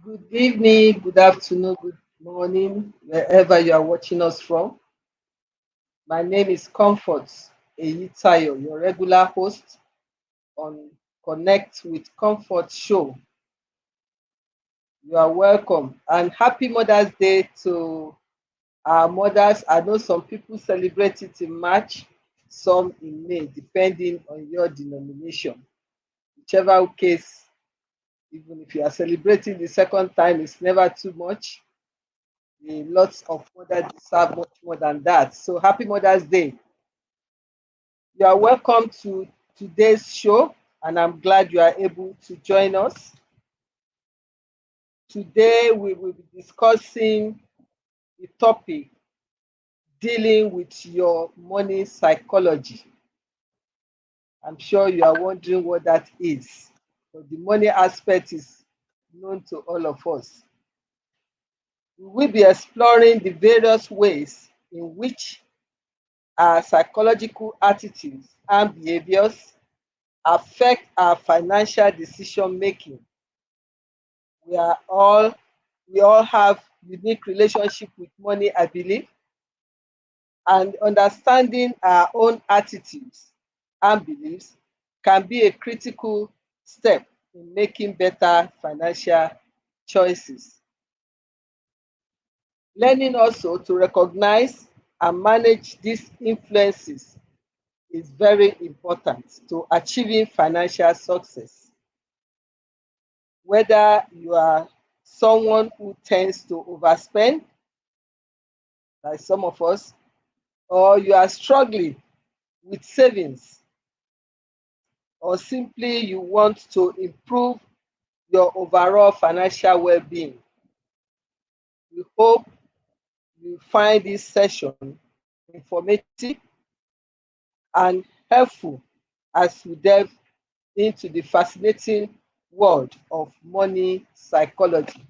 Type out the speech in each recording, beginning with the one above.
Good evening, good afternoon, good morning, wherever you are watching us from. My name is Comfort Eyitayo, your regular host on Connect with Comfort show. You are welcome and happy Mother's Day to our mothers. I know some people celebrate it in March, some in May, depending on your denomination. Whichever case, even if you are celebrating the second time, it's never too much. Lots of mothers deserve much more than that. So happy Mother's Day. You are welcome to today's show, and I'm glad you are able to join us. Today we will be discussing the topic dealing with your money psychology. I'm sure you are wondering what that is. But the money aspect is known to all of us. We will be exploring the various ways in which our psychological attitudes and behaviors affect our financial decision making. We are all we all have unique relationship with money, I believe, and understanding our own attitudes and beliefs can be a critical step in making better financial choices. Learning also to recognize and manage these influences is very important to achieving financial success. Whether you are someone who tends to overspend, like some of us, or you are struggling with savings, or simply you want to improve your overall financial well being, we hope you find this session informative and helpful as we delve into the fascinating world of money psychology.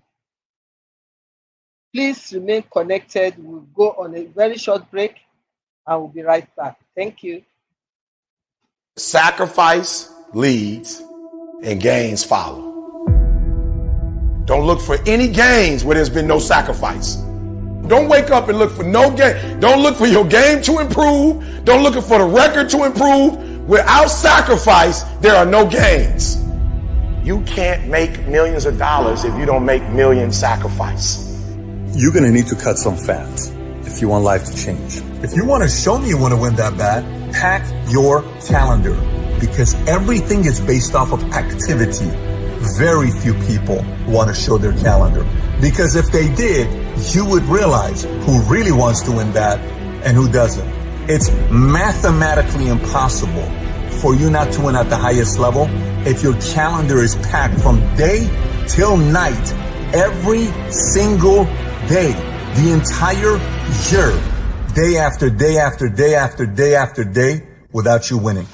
Please remain connected. We'll go on a very short break and we'll be right back. Thank you. Sacrifice leads and gains follow. Don't look for any gains where there's been no sacrifice. Don't wake up and look for no gain. Don't look for your game to improve. Don't look for the record to improve. Without sacrifice, there are no gains. You can't make millions of dollars if you don't make millions sacrifice. You're going to need to cut some fat if you want life to change. If you want to show me you want to win that bad, pack your calendar, because everything is based off of activity. Very few people want to show their calendar, because if they did, you would realize who really wants to win that and who doesn't. It's mathematically impossible for you not to win at the highest level if your calendar is packed from day till night, every single day, the entire year, day after day after day after day after day, without you winning.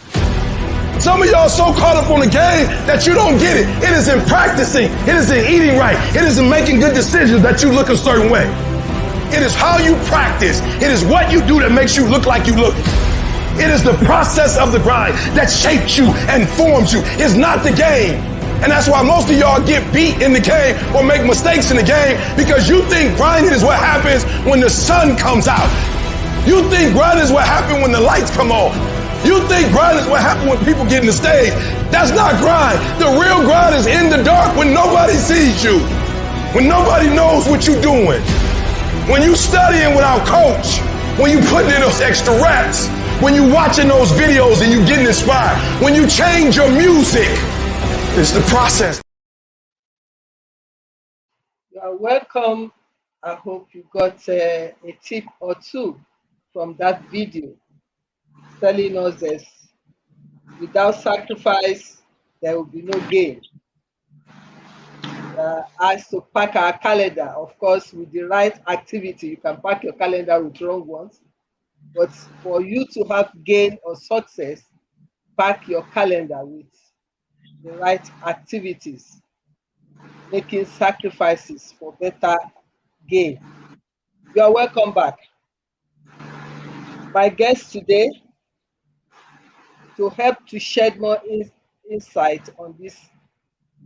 Some of y'all so caught up on the game that you don't get it. It is in practicing. It is in eating right. It is in making good decisions that you look a certain way. It is how you practice. It is what you do that makes you look like you look. It is the process of the grind that shapes you and forms you. It's not the game. And that's why most of y'all get beat in the game or make mistakes in the game, because you think grinding is what happens when the sun comes out. You think grinding is what happens when the lights come on. You think grind is what happens when people get in the stage. That's not grind. The real grind is in the dark when nobody sees you, when nobody knows what you're doing, when you studying without coach, when you putting in those extra reps, when you watching those videos and you getting inspired, when you change your music. It's the process. You are welcome. I hope you got a tip or two from that video telling us that without sacrifice, there will be no gain. As to pack our calendar, of course, with the right activity, you can pack your calendar with wrong ones. But for you to have gain or success, pack your calendar with the right activities, making sacrifices for better gain. You are welcome back. My guest today, to help to shed more insight on this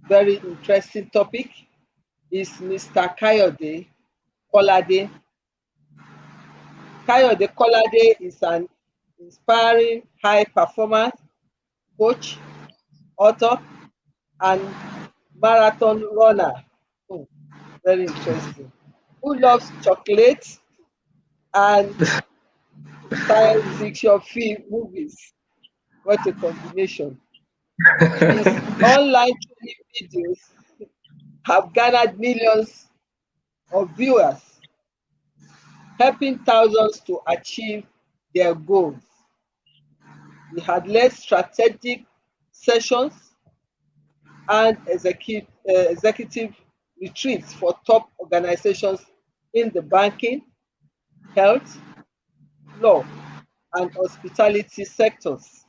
very interesting topic, is Mr. Kayode Kolade. Kayode Kolade is an inspiring high performance coach, author, and marathon runner. Oh, very interesting. Who loves chocolate and science fiction film movies. What a combination. His online training videos have garnered millions of viewers, helping thousands to achieve their goals. He had led strategic sessions and executive retreats for top organizations in the banking, health, law, and hospitality sectors.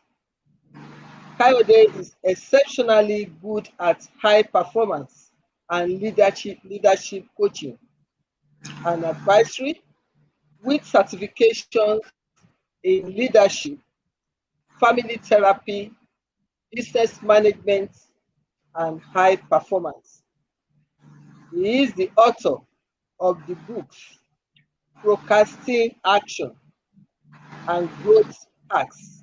Kayode is exceptionally good at high performance and leadership coaching and advisory with certifications in leadership, family therapy, business management, and high performance. He is the author of the books Procrastin Action and Growth Hacks.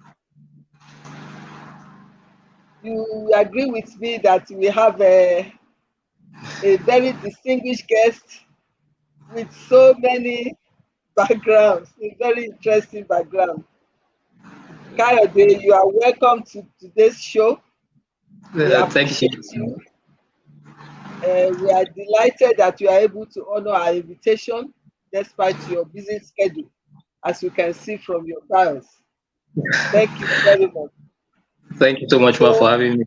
You agree with me that we have a very distinguished guest with so many backgrounds, a very interesting background. Kayode, you are welcome to today's show. We Thank you. appreciate you. We are delighted that you are able to honor our invitation despite your busy schedule, as you can see from your bios. Thank you very much. Thank you so much, Ma, for having me.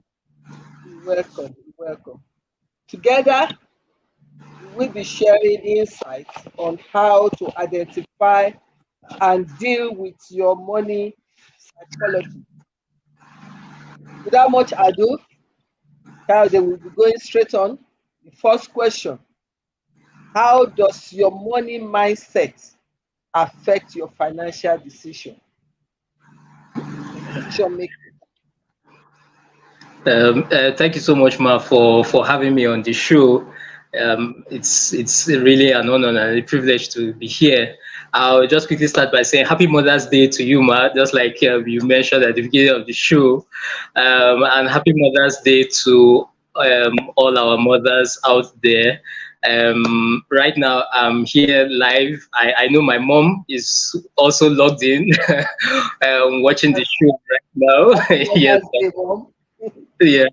You're welcome. You're welcome. Together, we will be sharing insights on how to identify and deal with your money psychology. Without much ado, Kyle, will be going straight on. The first question: how does your money mindset affect your financial decision making? Thank you so much, Ma, for having me on the show. It's really an honor and a privilege to be here. I'll just quickly start by saying Happy Mother's Day to you, Ma, just like you mentioned at the beginning of the show. And Happy Mother's Day to all our mothers out there. Right now, I'm here live. I know my mom is also logged in, watching the show right now. Yes. Yeah,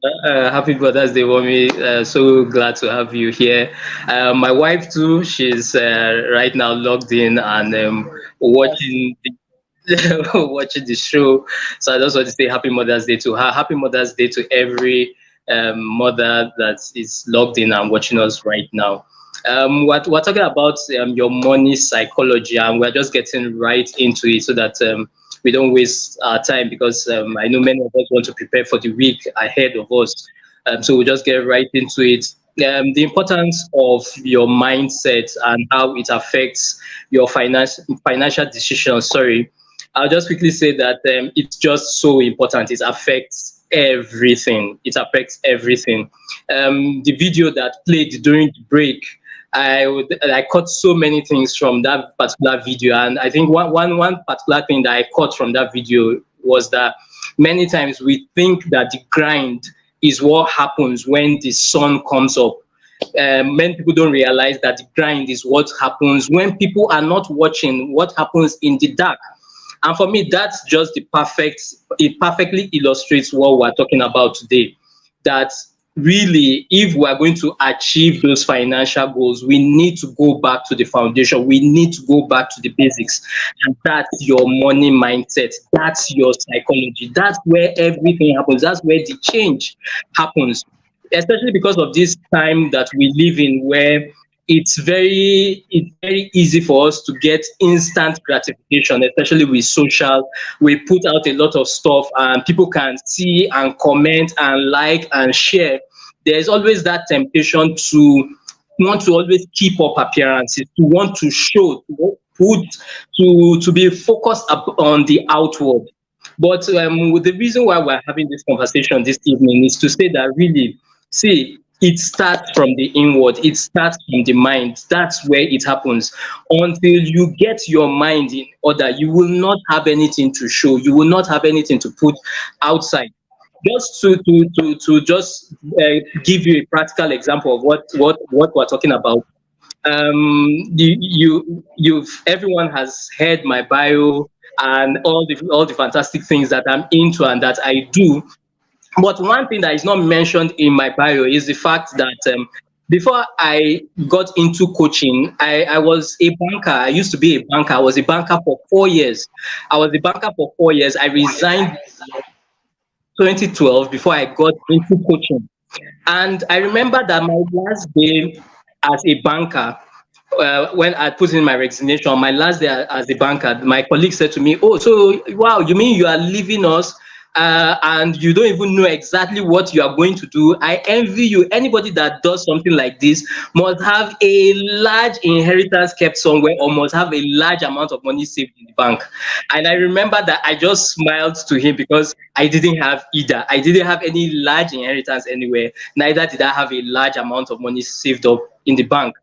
happy Mother's Day, mommy. So glad to have you here. My wife too. She's right now logged in and watching watching the show. So I just want to say happy Mother's Day to her. Happy Mother's Day to every mother that is logged in and watching us right now. We're talking about your money psychology, and we're just getting right into it so that we don't waste our time, because I know many of us want to prepare for the week ahead of us. So we'll just get right into it. The importance of your mindset and how it affects your financial decisions. Sorry, I'll just quickly say that it's just so important. It affects everything. It affects everything. The video that played during the break, I caught so many things from that particular video, and I think one particular thing that I caught from that video was that many times we think that the grind is what happens when the sun comes up. Many people don't realize that the grind is what happens when people are not watching what happens in the dark. And for me, that's just it perfectly illustrates what we're talking about today. That really, if we are going to achieve those financial goals, we need to go back to the foundation. We need to go back to the basics. And that's your money mindset. That's your psychology. That's where everything happens. That's where the change happens. Especially because of this time that we live in, where it's very easy for us to get instant gratification, especially with social. We put out a lot of stuff and people can see and comment and like and share. There's always that temptation to want to always keep up appearances, to want to show, to be focused on the outward. But the reason why we're having this conversation this evening is to say that really, see, it starts from the inward, it starts from the mind. That's where it happens. Until you get your mind in order, you will not have anything to show, you will not have anything to put outside. Just to just give you a practical example of what we're talking about. You've everyone has heard my bio and all the fantastic things that I'm into and that I do. But one thing that is not mentioned in my bio is the fact that before I got into coaching, I was a banker. I used to be a banker. I was a banker for 4 years. I was a banker for 4 years. I resigned 2012 before I got into coaching. And I remember that my last day as a banker, when I put in my resignation, my last day as a banker, my colleague said to me, "Oh, so wow, you mean you are leaving us, and you don't even know exactly what you are going to do? I envy you. Anybody that does something like this must have a large inheritance kept somewhere, or must have a large amount of money saved in the bank." And I remember that I just smiled to him because I didn't have either. I didn't have any large inheritance anywhere. Neither did I have a large amount of money saved up in the bank.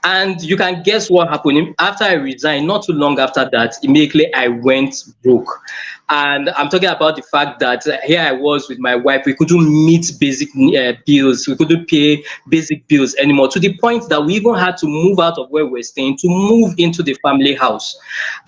And you can guess what happened after I resigned. Not too long after that, immediately I went broke. And I'm talking about the fact that here I was with my wife. We couldn't meet basic bills. We couldn't pay basic bills anymore, to the point that we even had to move out of where we're staying to move into the family house.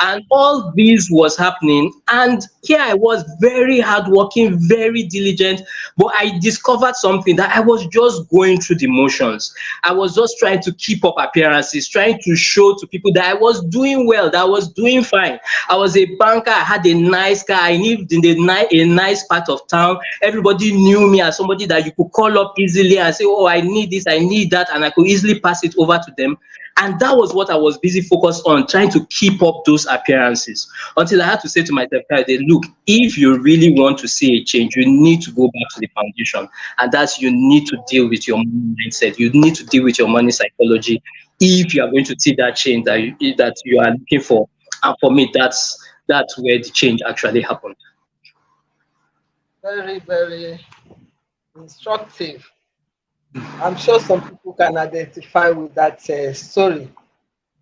And all this was happening. And here I was, very hardworking, very diligent. But I discovered something, that I was just going through the motions. I was just trying to keep up appearances, trying to show to people that I was doing well, that I was doing fine. I was a banker. I had a nice car. I lived in a nice part of town. Everybody knew me as somebody that you could call up easily and say, "Oh, I need this, I need that," and I could easily pass it over to them. And that was what I was busy focused on, trying to keep up those appearances, until I had to say to myself, "Look, if you really want to see a change, you need to go back to the foundation. And that's, you need to deal with your money mindset. You need to deal with your money psychology if you are going to see that change that you are looking for." And for me, that's where the change actually happened. Very, very instructive. I'm sure some people can identify with that story.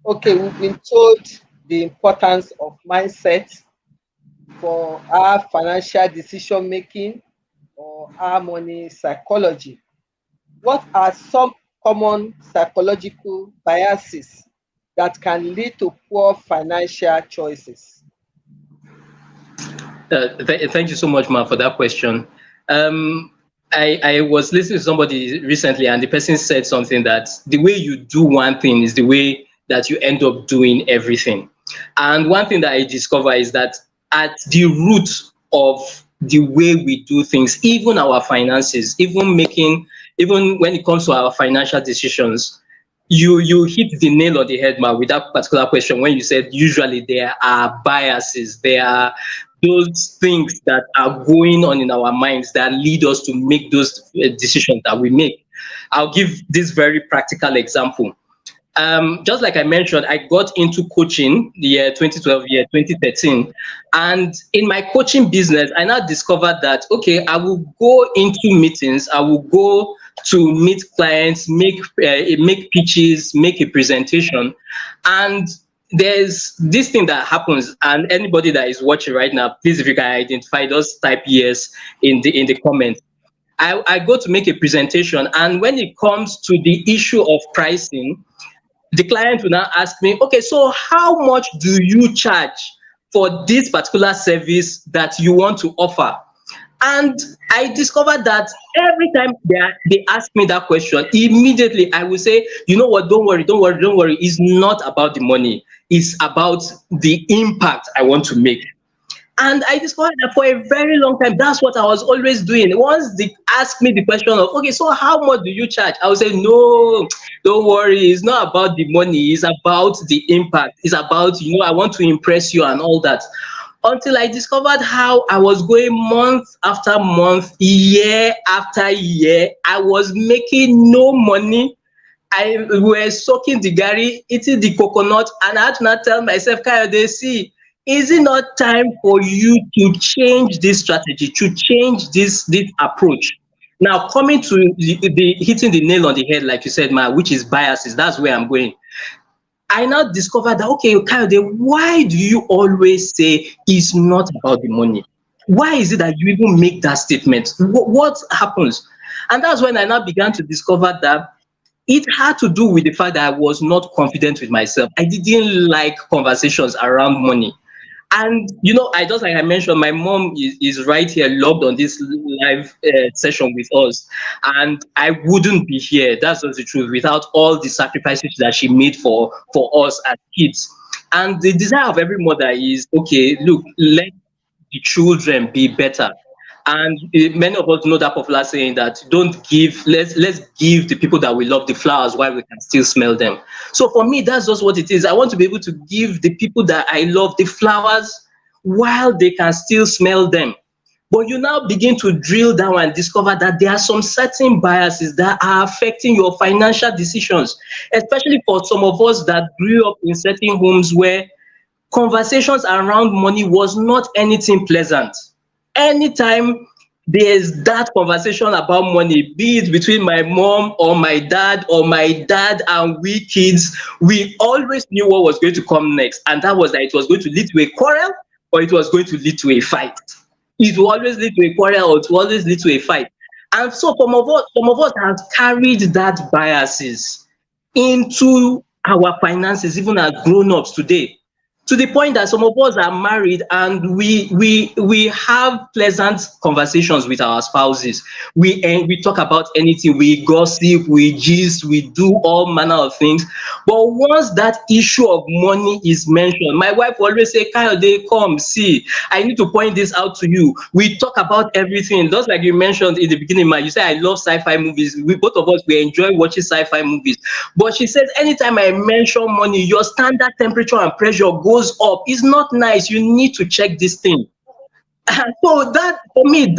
Okay, we've been told the importance of mindset for our financial decision making or our money psychology. What are some common psychological biases that can lead to poor financial choices? Thank you so much, Ma, for that question. I was listening to somebody recently, and the person said something, that the way you do one thing is the way that you end up doing everything. And one thing that I discover is that at the root of the way we do things, even our finances, even when it comes to our financial decisions, you hit the nail on the head, Ma, with that particular question, when you said usually there are biases, there are those things that are going on in our minds that lead us to make those decisions that we make. I'll give this very practical example. Just like I mentioned, I got into coaching the year 2012, year 2013. And in my coaching business, I now discovered that, okay, I will go into meetings, I will go to meet clients, make pitches, make a presentation. And there's this thing that happens, and anybody that is watching right now, please, if you can identify, just type yes in the comments. I go to make a presentation, and when it comes to the issue of pricing, the client will now ask me, "Okay, so how much do you charge for this particular service that you want to offer?" And I discovered that every time they ask me that question, immediately I will say, "You know what, don't worry, don't worry, don't worry. It's not about the money. It's about the impact I want to make." And I discovered that for a very long time, that's what I was always doing. Once they ask me the question of, "Okay, so how much do you charge?" I would say, "No, don't worry. It's not about the money. It's about the impact. It's about, I want to impress you and all that." Until I discovered how I was going month after month, year after year. I was making no money. We were soaking the gari, eating the coconut, and I had to not tell myself, "Kayode, see, is it not time for you to change this strategy, to change this approach?" Now, coming to the hitting the nail on the head, like you said, ma, which is biases. That's where I'm going. I now discovered that, okay, Kayode, why do you always say it's not about the money? Why is it that you even make that statement? What happens? And that's when I now began to discover that it had to do with the fact that I was not confident with myself. I didn't like conversations around money. And I just, like I mentioned, my mom is right here, logged on this live session with us, and I wouldn't be here. That's just the truth. Without all the sacrifices that she made for us as kids, and the desire of every mother is, okay, look, let the children be better. And many of us know that popular saying that don't give, let's give the people that we love the flowers while we can still smell them. So for me, that's just what it is. I want to be able to give the people that I love the flowers while they can still smell them. But you now begin to drill down and discover that there are some certain biases that are affecting your financial decisions, especially for some of us that grew up in certain homes where conversations around money was not anything pleasant. Anytime there's that conversation about money, be it between my mom or my dad and we kids, we always knew what was going to come next. And that was that it was going to lead to a quarrel or it was going to lead to a fight. It will always lead to a quarrel or it will always lead to a fight. And so some of us have carried that biases into our finances, even as grown-ups today, to the point that some of us are married and we have pleasant conversations with our spouses. We talk about anything, we gossip, we gist, we do all manner of things. But once that issue of money is mentioned, my wife will always say, Kayode, come, see, I need to point this out to you. We talk about everything. Just like you mentioned in the beginning, you say I love sci-fi movies. Both of us, we enjoy watching sci-fi movies. But she says, anytime I mention money, your standard temperature and pressure goes up. It's not nice. You need to check this thing. So that, for me,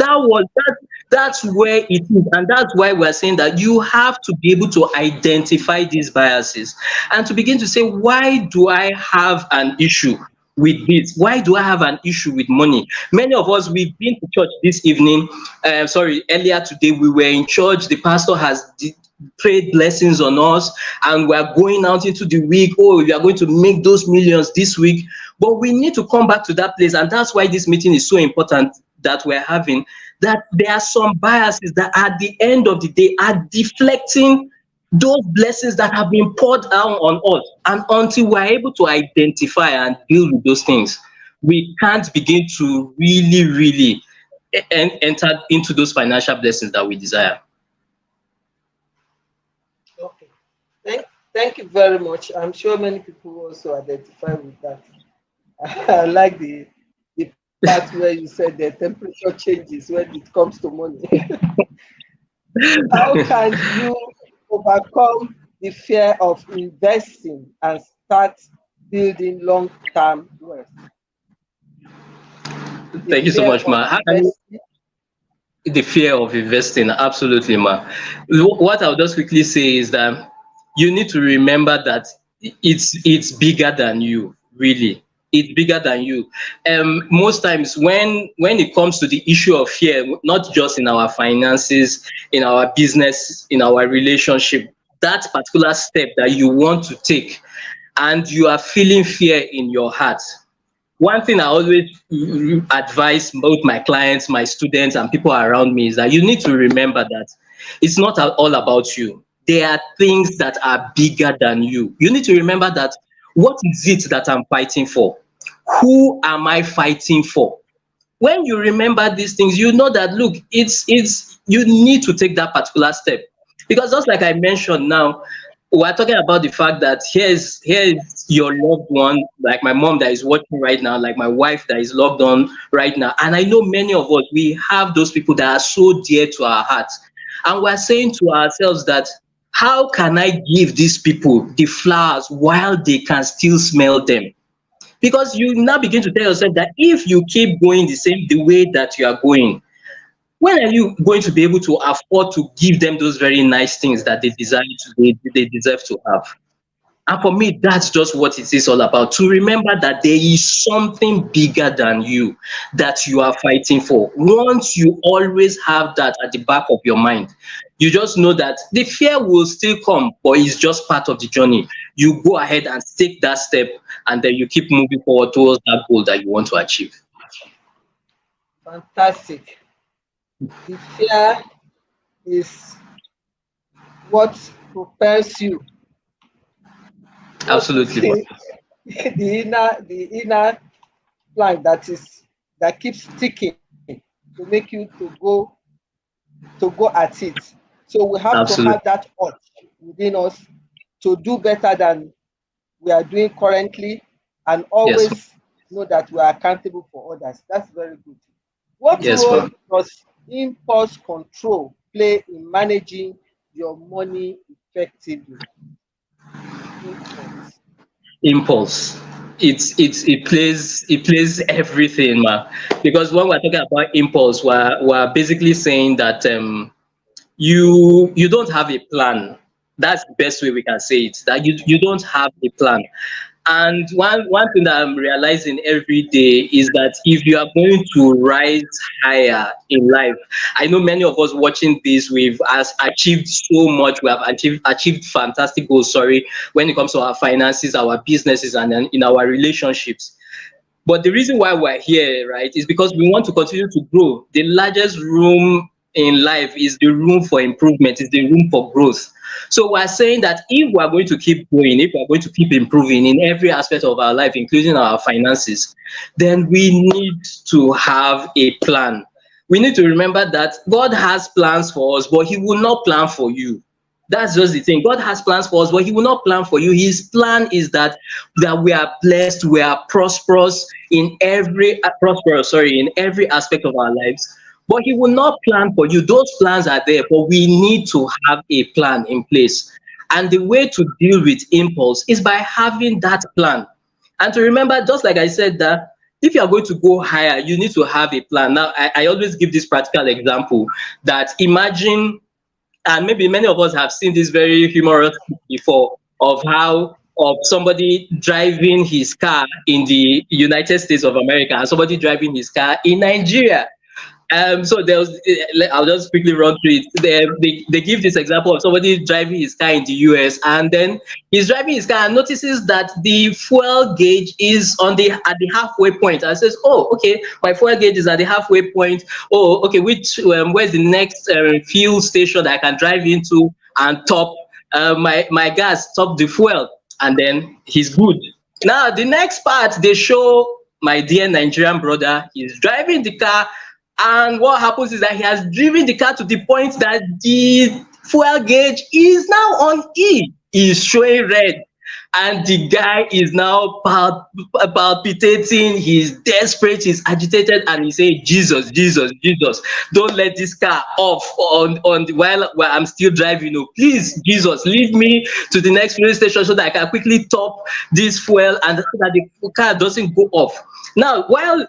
that's where it is, and that's why we're saying that you have to be able to identify these biases and to begin to say, why do I have an issue with this? Why do I have an issue with money? Many of us, we've been to church this evening. Earlier today, we were in church. The pastor has prayed blessings on us, and we are going out into the week. Oh, we are going to make those millions this week. But we need to come back to that place, and that's why this meeting is so important that we're having. That there are some biases that at the end of the day are deflecting those blessings that have been poured down on us. And until we're able to identify and deal with those things, we can't begin to really enter into those financial blessings that we desire. Okay. Thank you very much. I'm sure many people also identify with that. I like the part where you said the temperature changes when it comes to money. How can you overcome the fear of investing and start building long-term wealth? Thank you so much, Ma. The fear of investing, absolutely, Ma. What I'll just quickly say is that you need to remember that it's bigger than you, really. It's bigger than you. Most times when it comes to the issue of fear, not just in our finances, in our business, in our relationship, that particular step that you want to take and you are feeling fear in your heart, one thing I always advise both my clients, my students, and people around me is that you need to remember that it's not all about you. There are things that are bigger than you. You need to remember that what is it that I'm fighting for? Who am I fighting for? When you remember these things, you know that, look, it's you need to take that particular step. Because just like I mentioned now, we're talking about the fact that here's your loved one, like my mom that is watching right now, like my wife that is logged on right now. And I know many of us, we have those people that are so dear to our hearts. And we're saying to ourselves that, how can I give these people the flowers while they can still smell them? Because you now begin to tell yourself that if you keep going the way that you are going, when are you going to be able to afford to give them those very nice things that they deserve to have? And for me, that's just what it is all about. To remember that there is something bigger than you that you are fighting for. Once you always have that at the back of your mind, you just know that the fear will still come, but it's just part of the journey. You go ahead and take that step, and then you keep moving forward towards that goal that you want to achieve. Fantastic. The fear is what propels you, what Absolutely. the inner plank that keeps ticking to make you to go at it. So we have to Absolutely. have that urge within us to do better than we are doing currently, and Yes. always know that we are accountable for others. That's very good. What Yes, role ma'am. does impulse control play in managing your money effectively? Impulse. Impulse. It plays everything, man. Because when we're talking about impulse, we're basically saying that you don't have a plan. That's the best way we can say it, that you don't have a plan. And one thing that I'm realizing every day is that if you are going to rise higher in life, I know many of us watching this, we've has achieved so much, we have achieved fantastic goals, sorry, when it comes to our finances, our businesses, and then in our relationships. But the reason why we're here, right, is because we want to continue to grow. The largest room in life is the room for improvement, is the room for growth. So we're saying that if we're going to keep growing, if we're going to keep improving in every aspect of our life, including our finances, then we need to have a plan. We need to remember that God has plans for us, but He will not plan for you. That's just the thing. God has plans for us, but He will not plan for you. His plan is that we are blessed, we are prosperous in every aspect of our lives. But He will not plan for you. Those plans are there, but we need to have a plan in place. And the way to deal with impulse is by having that plan. And to remember, just like I said, that if you are going to go higher, you need to have a plan. Now, I always give this practical example that imagine, and maybe many of us have seen this very humorous clip before, of how of somebody driving his car in the United States of America and somebody driving his car in Nigeria. So there was, I'll just quickly run through it. They give this example of somebody driving his car in the US, and then he's driving his car and notices that the fuel gauge is at the halfway point, and says, "Oh, okay, my fuel gauge is at the halfway point. Oh, okay, where's the next fuel station that I can drive into and top my gas, top the fuel?" And then he's good. Now the next part, they show my dear Nigerian brother. He's driving the car, and what happens is that he has driven the car to the point that the fuel gauge is now on E. Is showing red. And the guy is now palpitating, he's desperate, he's agitated, and he's saying, "Jesus, Jesus, Jesus, don't let this car off while I'm still driving. Oh, please, Jesus, leave me to the next fuel station so that I can quickly top this fuel and so that the car doesn't go off." Now, while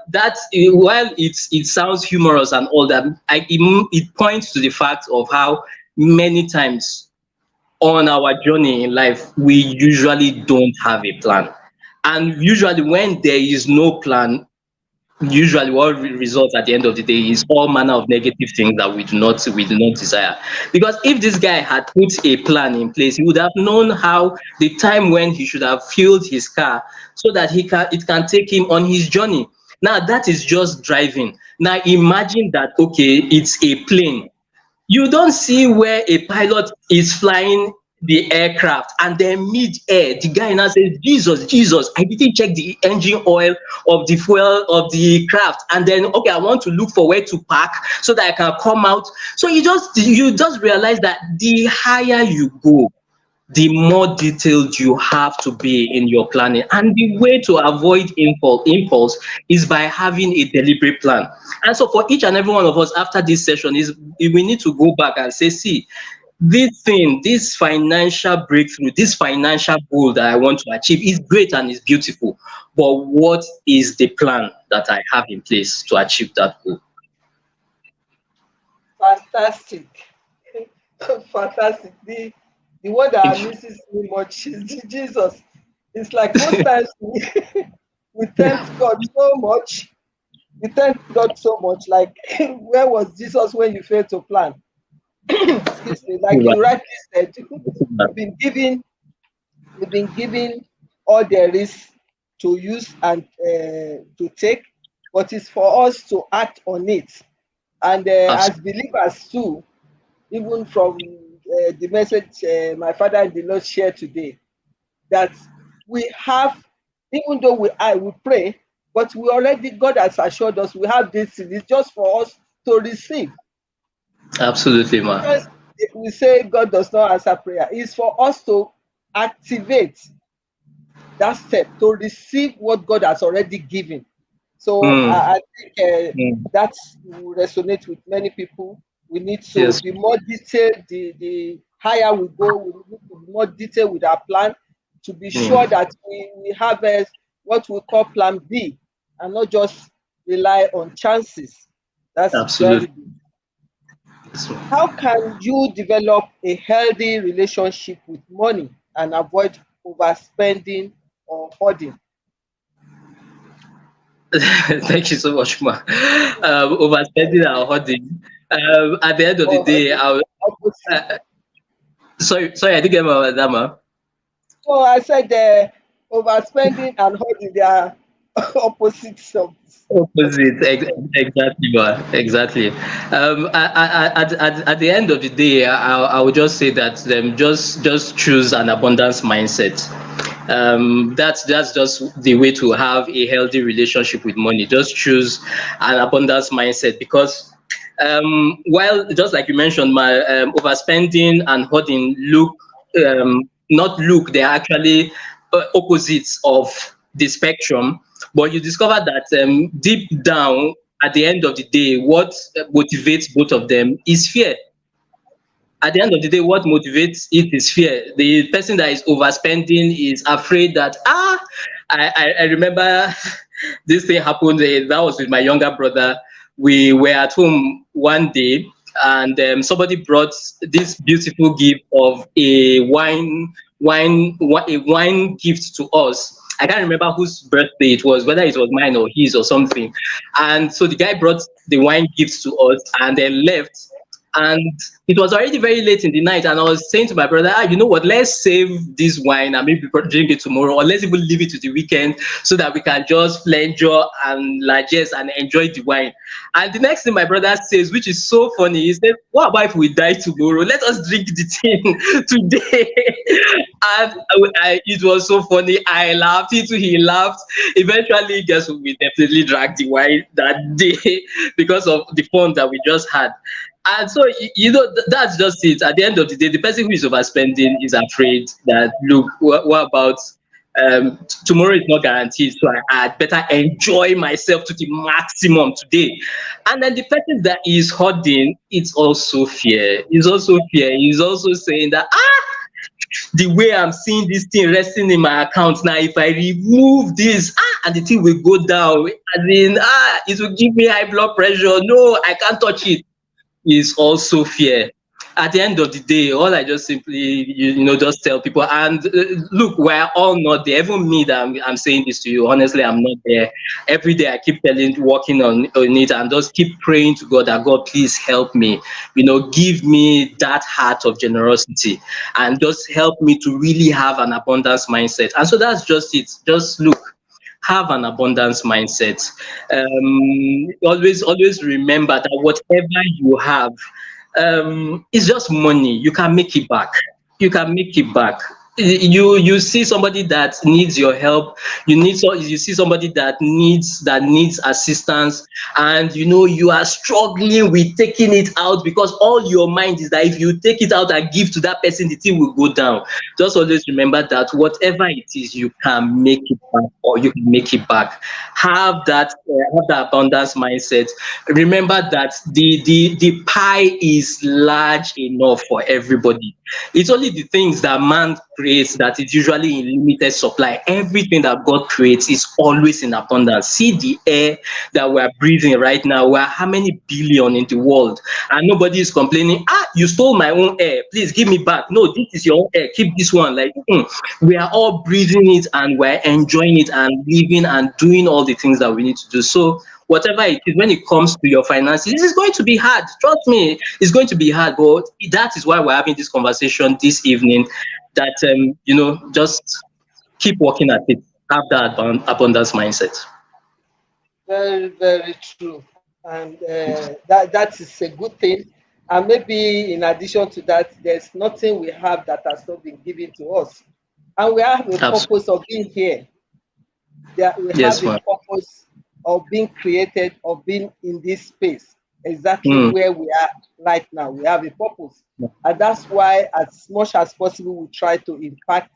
it sounds humorous and all that, it points to the fact of how many times on our journey in life we usually don't have a plan. And usually when there is no plan, usually what results at the end of the day is all manner of negative things that we do not desire. Because if this guy had put a plan in place, he would have known how the time when he should have fueled his car so that it can take him on his journey. Now that is just driving. Now imagine that, okay, it's a plane. You don't see where a pilot is flying the aircraft, and then mid-air the guy now says, "Jesus, Jesus, I didn't check the engine oil of the fuel of the craft, and then okay, I want to look for where to park so that I can come out." So you just realize that the higher you go, the more detailed you have to be in your planning. And the way to avoid impulse is by having a deliberate plan. And so for each and every one of us after this session is we need to go back and say, "See, this thing, this financial breakthrough, this financial goal that I want to achieve is great and is beautiful, but what is the plan that I have in place to achieve that goal?" Fantastic. Fantastic. The The one that misses me much is Jesus. It's like most times we tempt God so much. We tempt God so much. Like, where was Jesus when you failed to plan? Excuse me. Like you rightly said, we've been given we've been given all there is to use and to take, but it's for us to act on it. And as believers too, even from the message my father in the Lord shared today, that we have, even though we pray, but we already, God has assured us we have this. It's just for us to receive. Absolutely, ma. Because if we say God does not answer prayer, it's for us to activate that step to receive what God has already given. So Mm. I think that will resonate with many people. We need to Yes. be more detailed. The higher we go, we need to be more detailed with our plan to be sure Mm. that we have what we call plan B and not just rely on chances. That's very Absolutely. good. Yes, ma. How can you develop a healthy relationship with money and avoid overspending or hoarding? Thank you so much, ma. Overspending and hoarding. At the end of the Or day, hoarding? Opposite. uh, sorry, I didn't get that, ma. So I said overspending and hoarding, they are opposites Opposite, opposite. exactly, ma. Exactly. At the end of the day, I would just say that just choose an abundance mindset. That's just the way to have a healthy relationship with money. Just choose an abundance mindset because while just like you mentioned, my overspending and hoarding not look, they're actually opposites of the spectrum, but you discover that deep down at the end of the day, what motivates both of them is fear. At the end of the day, what motivates it is fear. The person that is overspending is afraid that I remember this thing happened. That was with my younger brother. We were at home one day, and somebody brought this beautiful gift of a wine gift to us. I can't remember whose birthday it was, whether it was mine or his or something. And so the guy brought the wine gift to us and then left. And it was already very late in the night, and I was saying to my brother, you know what, let's save this wine and maybe drink it tomorrow, or let's even leave it to the weekend so that we can just pleasure and largesse and enjoy the wine. And the next thing my brother says, which is so funny, he said, what about if we die tomorrow? Let us drink the thing today. And it was so funny. I laughed, he laughed. Eventually, guess what? We definitely drank the wine that day because of the fun that we just had. And so, that's just it. At the end of the day, the person who is overspending is afraid that, look, what about tomorrow is not guaranteed, so I better enjoy myself to the maximum today. And then the person that is hoarding, it's also fear. It's also fear. He's also saying that, the way I'm seeing this thing resting in my account now, if I remove this, and the thing will go down, as in, it will give me high blood pressure. No, I can't touch it. Is also fear. At the end of the day, all I just simply, just tell people, and look, we're all not there. Even me that I'm saying this to you, honestly, I'm not there. Every day I keep working on it, and just keep praying to God that, God, please help me, give me that heart of generosity, and just help me to really have an abundance mindset. And so that's just it. Just look, have an abundance mindset. Always remember that whatever you have is just money. You can make it back. You can make it back. You see somebody that needs your help, you see somebody that needs assistance, and you are struggling with taking it out because all your mind is that if you take it out and give to that person, the thing will go down. Just always remember that whatever it is, you can make it back, or you can make it back. Have that abundance mindset. Remember that the pie is large enough for everybody. It's only the things that man creates that is usually in limited supply. Everything that God creates is always in abundance. See the air that we're breathing right now. We're how many billion in the world, and nobody is complaining. You stole my own air. Please give me back. No, this is your own air. Keep this one. Like we are all breathing it and we're enjoying it and living and doing all the things that we need to do. So whatever it is, when it comes to your finances, this is going to be hard. Trust me, it's going to be hard. But that is why we're having this conversation this evening. That just keep working at it. Have that abundance mindset. Very, very true. And that is a good thing. And maybe in addition to that, there's nothing we have that has not been given to us. And we have a purpose of being here. We have a purpose of being created, of being in this space, exactly where we are right now. We have a purpose. And that's why, as much as possible, we try to impact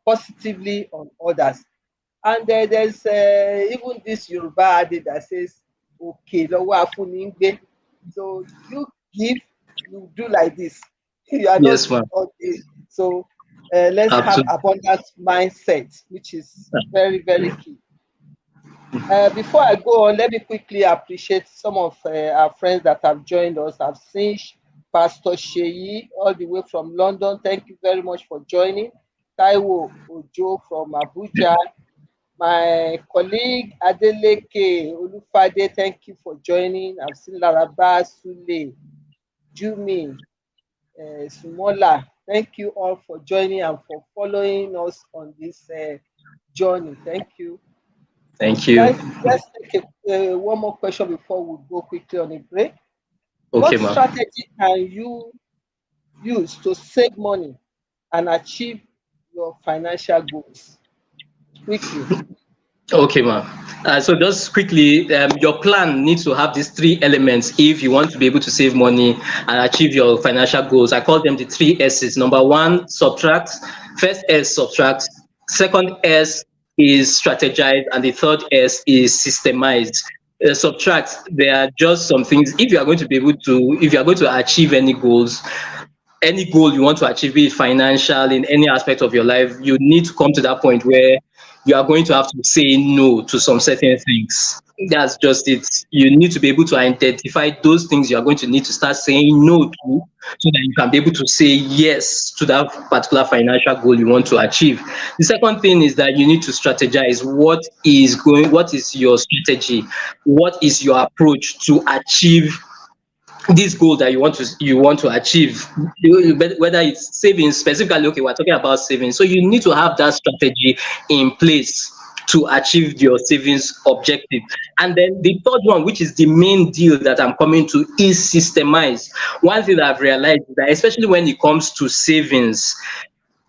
positively on others. And there's even this Yoruba adage that says, okay, so you give, you do like this. You are yes, not okay. So let's have abundant mindset, which is very, very key. Before I go on, let me quickly appreciate some of our friends that have joined us. I've seen Pastor Sheyi all the way from London. Thank you very much for joining. Taiwo Ojo from Abuja. My colleague Adeleke Olufade, thank you for joining. I've seen Laraba, Sule, Jumi, Sumola. Thank you all for joining and for following us on this journey. Thank you. Thank you. Let's take one more question before we go quickly on a break. Okay, what strategy can you use to save money and achieve your financial goals? Quickly. Okay, ma'am. So just quickly, your plan needs to have these three elements if you want to be able to save money and achieve your financial goals. I call them the three S's. Number one, subtract. First S, subtract. Second S is strategize. And the third S is systemize. Subtract, there are just some things. If you are going to achieve any goals, any goal you want to achieve, be it financial, in any aspect of your life, you need to come to that point where you are going to have to say no to some certain things. That's just it. You need to be able to identify those things you are going to need to start saying no to, so that you can be able to say yes to that particular financial goal you want to achieve. The second thing is that you need to strategize. What is your strategy? What is your approach to achieve this goal that you want to achieve, whether it's savings specifically. Okay, we're talking about savings, so you need to have that strategy in place to achieve your savings objective. And then the third one, which is the main deal that I'm coming to, is systemize. One thing that I've realized is that, especially when it comes to savings,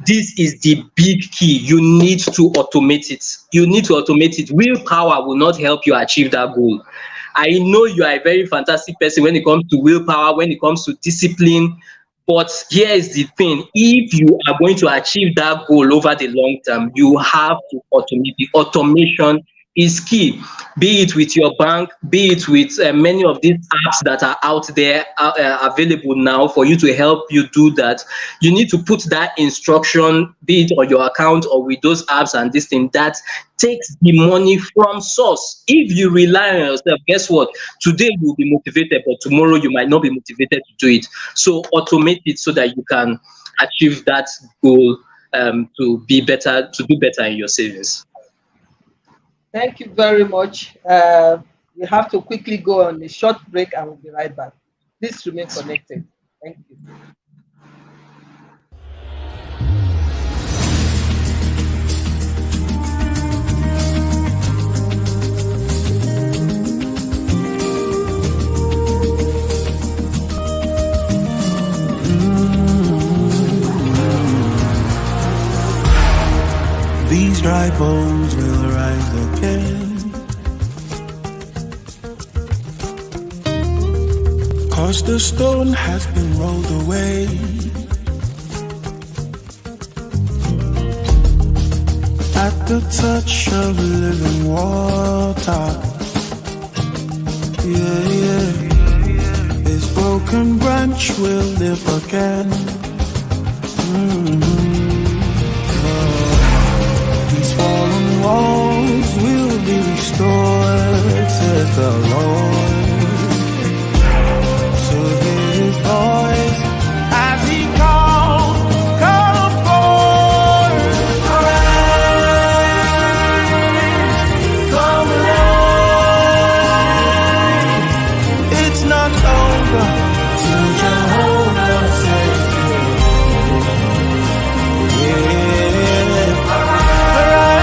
this is the big key. You need to automate it. Willpower will not help you achieve that goal. I know you are a very fantastic person when it comes to willpower, when it comes to discipline. But here is the thing. If you are going to achieve that goal over the long term, you have to automate it. Automation is key, be it with your bank, be it with many of these apps that are out there available now for you to help you do that. You need to put that instruction, be it on your account or with those apps and this thing, that takes the money from source. If you rely on yourself, guess what? Today you'll be motivated, but tomorrow you might not be motivated to do it. So automate it so that you can achieve that goal, to do better in your savings. Thank you very much. We have to quickly go on a short break and we'll be right back. Please remain connected. Thank you. These dry bones will rise again, 'cause the stone has been rolled away. At the touch of living water, yeah. This broken branch will live again. These fallen walls will be restored, says the Lord. So hear his voice as he calls, come forth, arise, come alive. It's not over till Jehovah says yeah. Arise,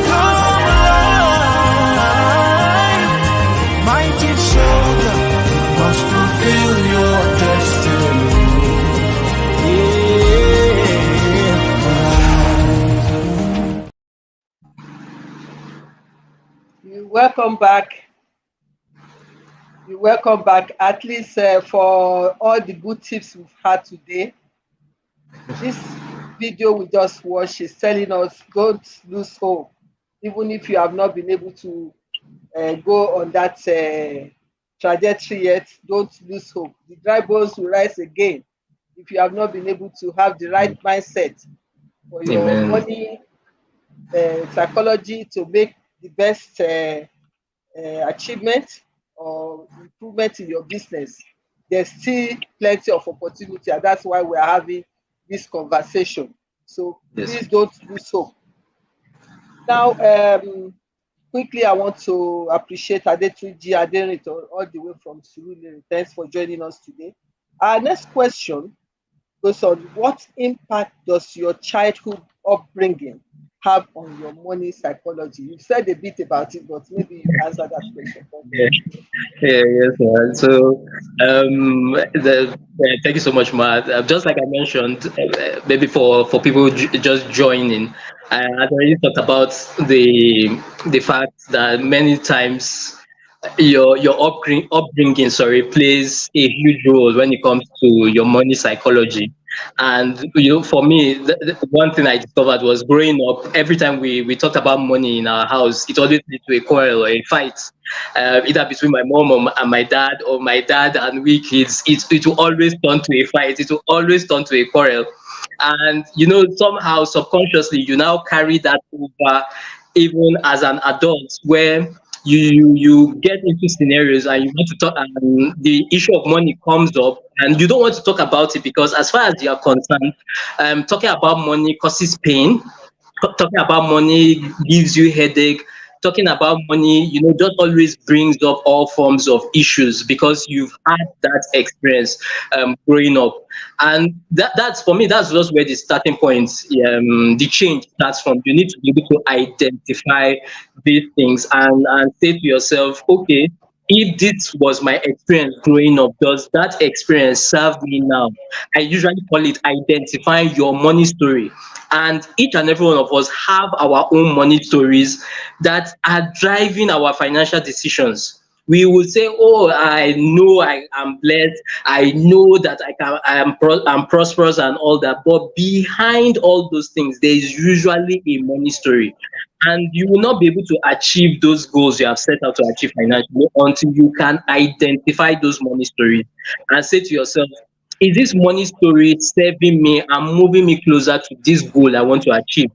come alive. Mighty shoulder must fulfill your destiny. Welcome back. You're welcome back, at least for all the good tips we've had today. This video we just watched is telling us don't lose hope. Even if you have not been able to go on that trajectory yet, don't lose hope. The dry bones will rise again if you have not been able to have the right mindset for your Amen. money psychology to make the best achievement or improvement in your business. There's still plenty of opportunity, and that's why we're having this conversation. So Yes. please don't lose hope. Now, quickly, I want to appreciate Adetunji Adenrito all the way from Surulere. Thanks for joining us today. Our next question goes on: what impact does your childhood upbringing have on your money psychology? You've said a bit about it, but maybe you answer that question for me. Yeah. Yes, man. So, thank you so much, Matt. Just like I mentioned, maybe for people just joining, I had already talked about the fact that many times your upbringing, sorry, plays a huge role when it comes to your money psychology. And for me, the one thing I discovered was growing up. Every time we talked about money in our house, it always led to a quarrel or a fight, either between my mom and my dad, or my dad and we kids. It will always turn to a fight. It will always turn to a quarrel. And somehow subconsciously you now carry that over even as an adult, where you get into scenarios and you want to talk, and the issue of money comes up and you don't want to talk about it, because as far as you are concerned, talking about money causes pain. Talking about money gives you headache. Talking about money, just always brings up all forms of issues, because you've had that experience growing up. And that's, for me, that's just where the starting point, the change starts from. You need to be able to identify these things and say to yourself, okay, if this was my experience growing up, does that experience serve me now? I usually call it identifying your money story. And each and every one of us have our own money stories that are driving our financial decisions. We will say, "Oh, I know I am blessed. I know that I'm prosperous and all that." But behind all those things, there is usually a money story, and you will not be able to achieve those goals you have set out to achieve financially until you can identify those money stories and say to yourself, is this money story serving me and moving me closer to this goal I want to achieve?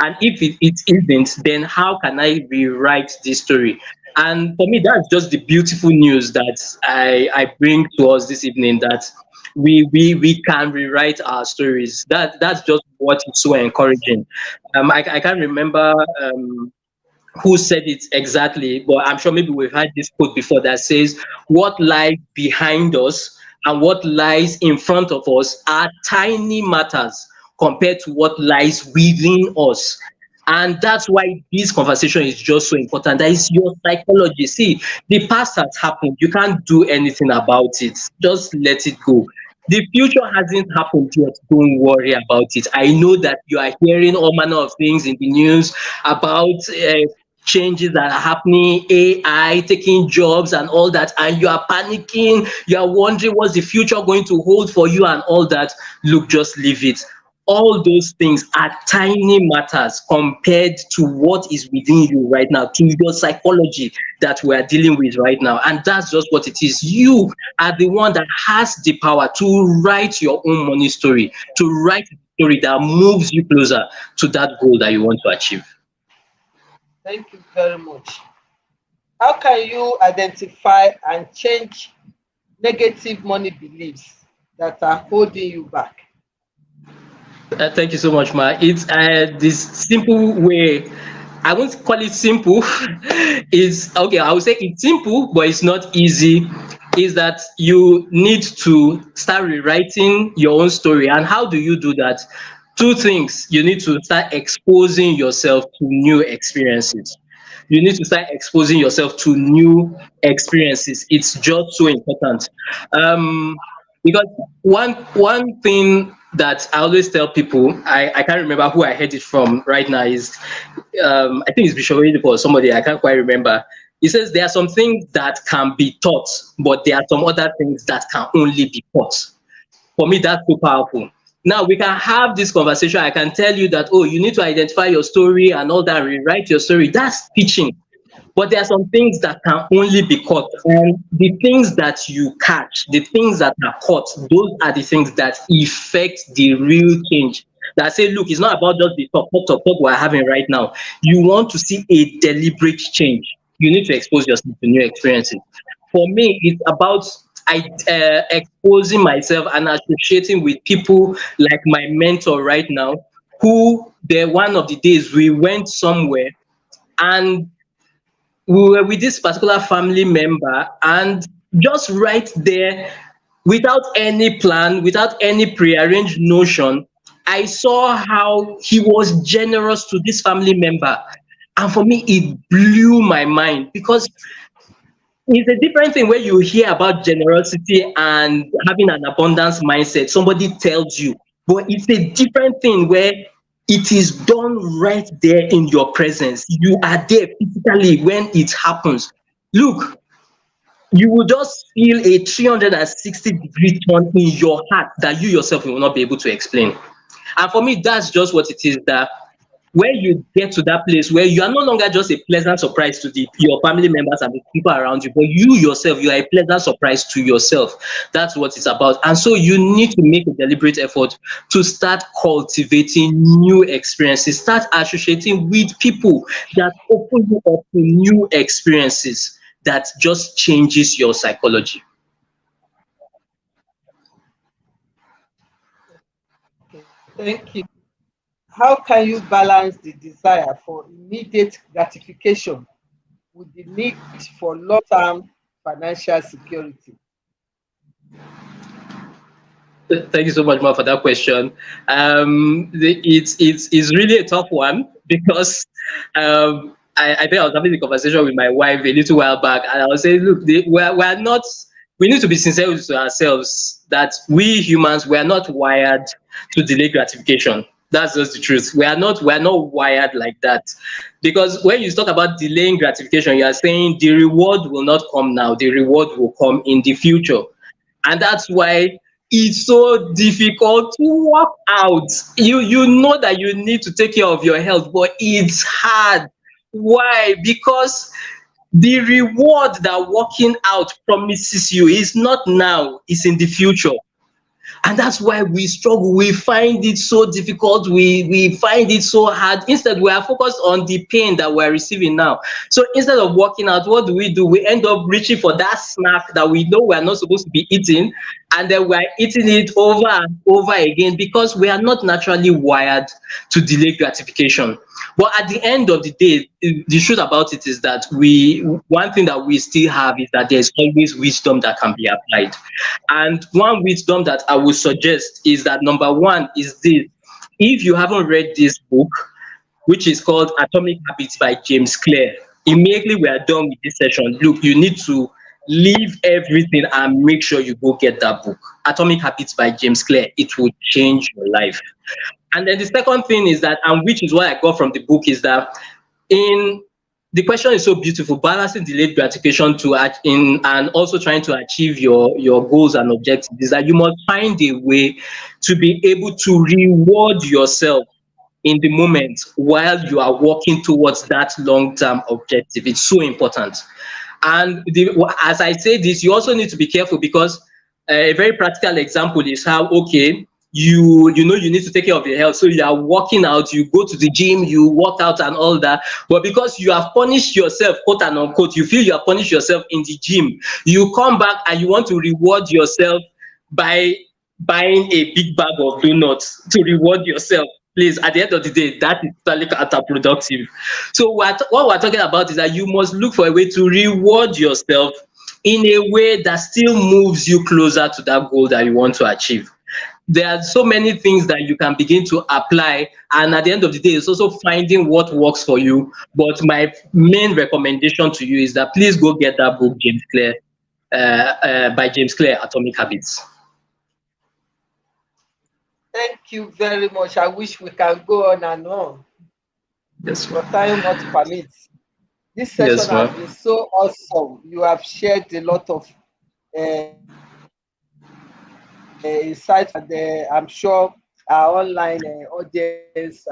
And if it isn't, then how can I rewrite this story? And for me, that's just the beautiful news that I bring to us this evening, that we can rewrite our stories. That's just what is so encouraging. I can't remember who said it exactly, but I'm sure maybe we've had this quote before that says, "What lies behind us and what lies in front of us are tiny matters compared to what lies within us." And that's why this conversation is just so important. That is your psychology. See, the past has happened. You can't do anything about it. Just let it go. The future hasn't happened yet. Don't worry about it. I know that you are hearing all manner of things in the news about changes that are happening, AI taking jobs and all that, and you are panicking. You are wondering what's the future going to hold for you and all that. Look, just leave it. all those things are tiny matters compared to what is within you right now, to your psychology that we are dealing with right now. And that's just what it is. You are the one that has the power to write your own money story, to write a story that moves you closer to that goal that you want to achieve. Thank you very much. How can you identify and change negative money beliefs that are holding you back? Thank you so much, Ma. It's this simple way. I won't call it simple. It's okay. I would say it's simple, but it's not easy. Is that you need to start rewriting your own story. And how do you do that? Two things. You need to start exposing yourself to new experiences. You need to start exposing yourself to new experiences. It's just so important. Because one thing that I always tell people, I can't remember who I heard it from right now, is I think it's Bishop Oyedepo or somebody, I can't quite remember. He says there are some things that can be taught, but there are some other things that can only be taught. For me, that's so powerful. Now we can have this conversation. I can tell you that, oh, you need to identify your story and all that, rewrite your story. That's teaching. But there are some things that can only be caught. And the things that you catch, the things that are caught, those are the things that effect the real change. That say, look, it's not about just the talk we're having right now. You want to see a deliberate change. You need to expose yourself to new experiences. For me, it's about exposing myself and associating with people like my mentor right now, who there one of the days we went somewhere and we were with this particular family member, and just right there, without any plan, without any prearranged notion, I saw how he was generous to this family member. And for me, it blew my mind, because it's a different thing where you hear about generosity and having an abundance mindset. Somebody tells you, but it's a different thing where it is done right there in your presence. You are there physically when it happens. Look, you will just feel a 360-degree turn in your heart that you yourself will not be able to explain. And for me, that's just what it is, that when you get to that place where you are no longer just a pleasant surprise to your family members and the people around you, but you yourself, you are a pleasant surprise to yourself. That's what it's about. And so you need to make a deliberate effort to start cultivating new experiences, start associating with people that open you up to new experiences that just changes your psychology. Thank you. How can you balance the desire for immediate gratification with the need for long-term financial security? Thank you so much, Ma, for that question. It's really a tough one, because I think I was having a conversation with my wife a little while back, and I was saying, look, we're not. We need to be sincere to ourselves that we humans, we are not wired to delay gratification. That's just the truth. We are not wired like that. Because when you talk about delaying gratification, you are saying the reward will not come now, the reward will come in the future. And that's why it's so difficult to work out. You know that you need to take care of your health, but it's hard. Why? Because the reward that working out promises you is not now, it's in the future. And that's why we struggle. We find it so difficult. We find it so hard. Instead, we are focused on the pain that we're receiving now. So instead of working out, what do? We end up reaching for that snack that we know we're not supposed to be eating, and then we're eating it over and over again, because we are not naturally wired to delay gratification. But at the end of the day, the truth about it is that one thing that we still have is that there's always wisdom that can be applied. And one wisdom that I would suggest is that, number one is this: if you haven't read this book, which is called Atomic Habits by James Clear, immediately we are done with this session, look, you need to leave everything and make sure you go get that book, Atomic Habits by James Clear. It will change your life. And then the second thing is that, and which is what I got from the book, is that in the question is so beautiful, balancing delayed gratification and also trying to achieve your goals and objectives, is that you must find a way to be able to reward yourself in the moment while you are working towards that long-term objective. It's so important. And as I say this, you also need to be careful, because a very practical example is how, okay, you know you need to take care of your health, so you are working out, you go to the gym, you work out and all that, but because you have punished yourself, quote and unquote, you feel you have punished yourself in the gym, you come back and you want to reward yourself by buying a big bag of donuts to reward yourself. Please, at the end of the day, that is totally counterproductive. So what we're talking about is that you must look for a way to reward yourself in a way that still moves you closer to that goal that you want to achieve. There are so many things that you can begin to apply, and at the end of the day, it's also finding what works for you. But my main recommendation to you is that please go get that book, James Clear, by James Clear, Atomic Habits. Thank you very much. I wish we can go on and on, Yes, but ma'am. time not permits. This session Yes, has ma'am. been so awesome. You have shared a lot of insights, and I'm sure our online audience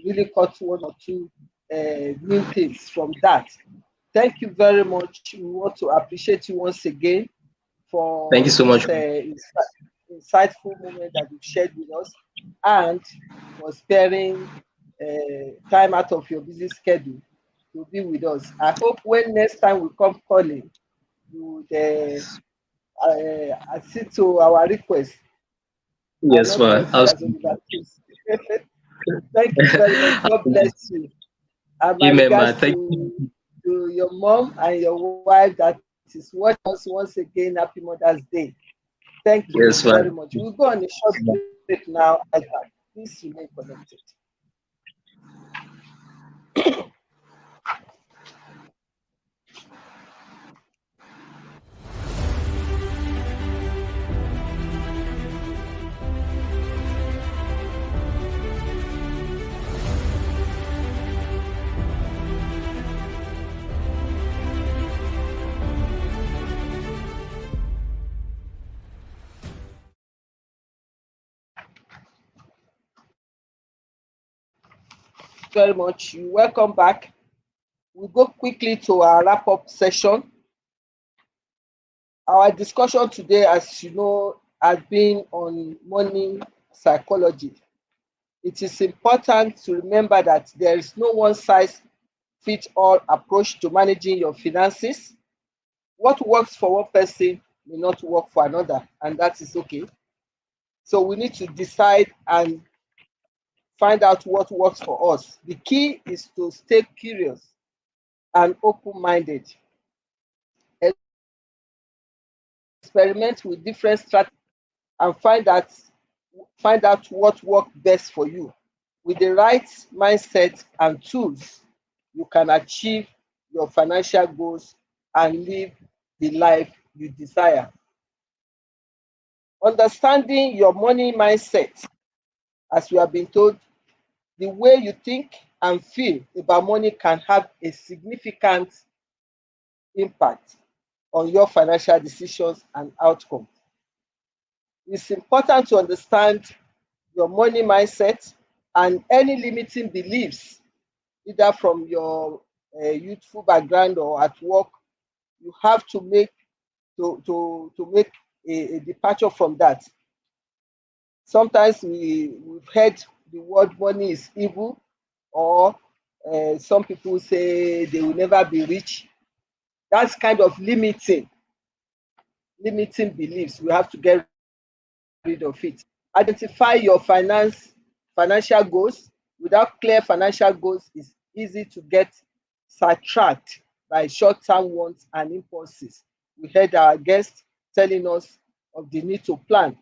really caught one or two new things from that. Thank you very much. We want to appreciate you once again Thank you for so this much. insightful moment that you've shared with us, and for sparing time out of your busy schedule to be with us. I hope when next time we come calling, you would accede to our request and Yes, not ma'am. consider as Oliver Twist. Thank you very much. God bless you. And my Amen, man. regards Thank you. to your mom and your wife that is watching us once again. Happy Mother's Day. Thank you Yes, very man. much. We'll go on a short break now. Please remain connected. Very much. Welcome back. We'll go quickly to our wrap up session. Our discussion today, as you know, has been on money psychology. It is important to remember that there is no one size fits all approach to managing your finances. What works for one person may not work for another, and that is okay. So we need to decide and find out what works for us. The key is to stay curious and open-minded. Experiment with different strategies and find out what works best for you. With the right mindset and tools, you can achieve your financial goals and live the life you desire. Understanding your money mindset, as we have been told, the way you think and feel about money can have a significant impact on your financial decisions and outcomes. It's important to understand your money mindset and any limiting beliefs, either from your youthful background or at work. You have to make a departure from that. Sometimes we've heard the word money is evil, or some people say they will never be rich. That's kind of limiting beliefs. We have to get rid of it. Identify your financial goals. Without clear financial goals, it's easy to get sidetracked by short-term wants and impulses. We heard our guest telling us of the need to plan.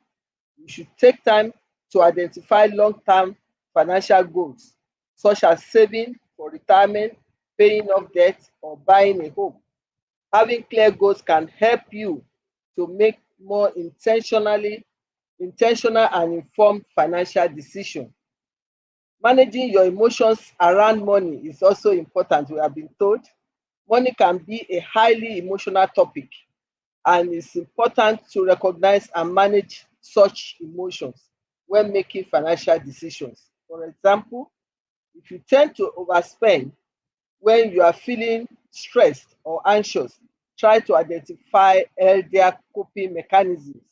You should take time to identify long-term financial goals, such as saving for retirement, paying off debt, or buying a home. Having clear goals can help you to make more intentional and informed financial decisions. Managing your emotions around money is also important, we have been told. Money can be a highly emotional topic, and it's important to recognize and manage such emotions when making financial decisions. For example, if you tend to overspend when you are feeling stressed or anxious, try to identify healthier coping mechanisms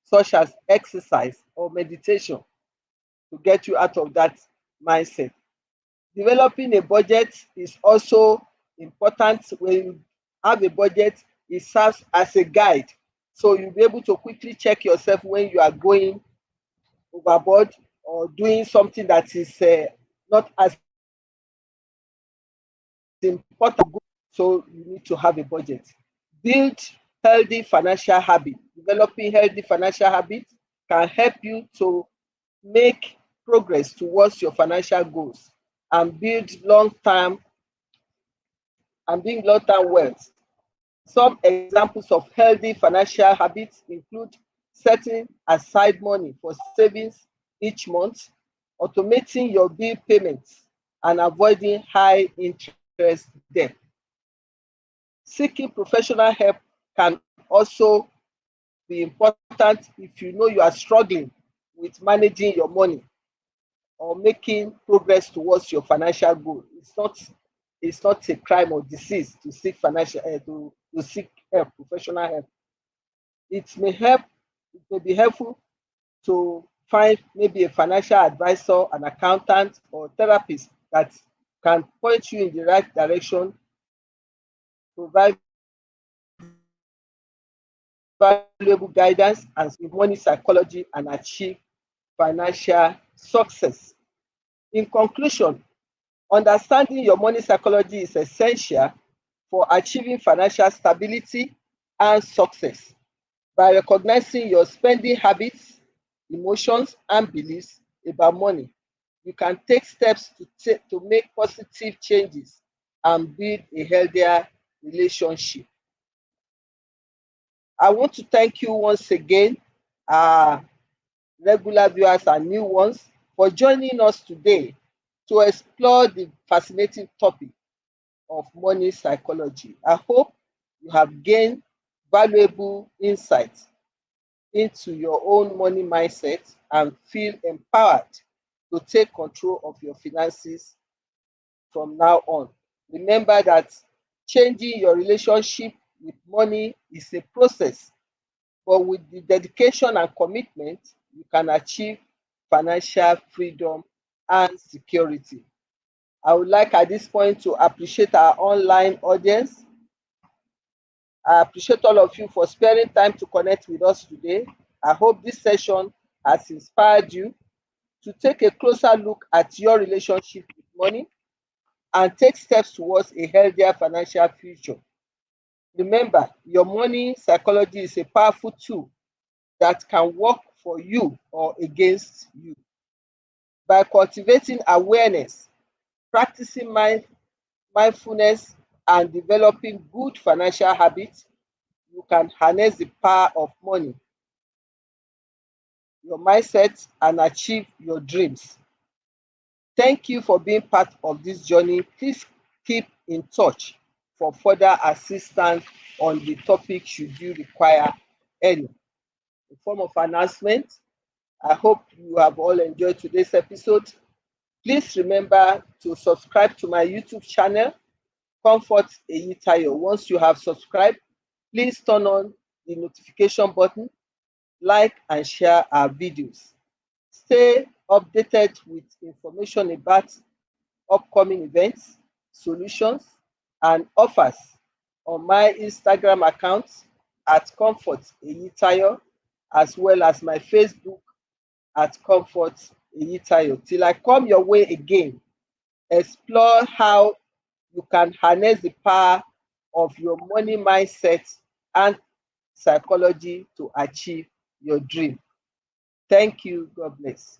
such as exercise or meditation to get you out of that mindset. Developing a budget is also important. When you have a budget, it serves as a guide. So you'll be able to quickly check yourself when you are going overboard or doing something that is not as important. So you need to have a budget. Build healthy financial habits. Developing healthy financial habits can help you to make progress towards your financial goals and build long-term wealth. Some examples of healthy financial habits include setting aside money for savings each month, automating your bill payments, and avoiding high interest debt. Seeking professional help can also be important if you know you are struggling with managing your money or making progress towards your financial goal. It's not a crime or disease to seek financial to seek help, professional help. It may help. It may be helpful to find maybe a financial advisor, an accountant, or therapist that can point you in the right direction, provide valuable guidance and money psychology, and achieve financial success. In conclusion, understanding your money psychology is essential for achieving financial stability and success. By recognizing your spending habits, emotions, and beliefs about money, you can take steps to make positive changes and build a healthier relationship. I want to thank you once again, our regular viewers and new ones, for joining us today to explore the fascinating topic of money psychology. I hope you have gained valuable insights into your own money mindset and feel empowered to take control of your finances from now on. Remember that changing your relationship with money is a process, but with the dedication and commitment, you can achieve financial freedom and security. I would like at this point to appreciate our online audience. I appreciate all of you for sparing time to connect with us today. I hope this session has inspired you to take a closer look at your relationship with money and take steps towards a healthier financial future. Remember, your money psychology is a powerful tool that can work for you or against you. By cultivating awareness, practicing mindfulness, and developing good financial habits, you can harness the power of money, your mindset, and achieve your dreams. Thank you for being part of this journey. Please keep in touch for further assistance on the topic should you require any. In form of announcement, I hope you have all enjoyed today's episode. Please remember to subscribe to my YouTube channel, Comfort Eyitayo. Once you have subscribed, please turn on the notification button, like and share our videos. Stay updated with information about upcoming events, solutions, and offers on my Instagram account at Comfort Eyitayo, as well as my Facebook at Comfort Eyitayo. Till I come your way again, explore how you can harness the power of your money mindset and psychology to achieve your dream. Thank you. God bless.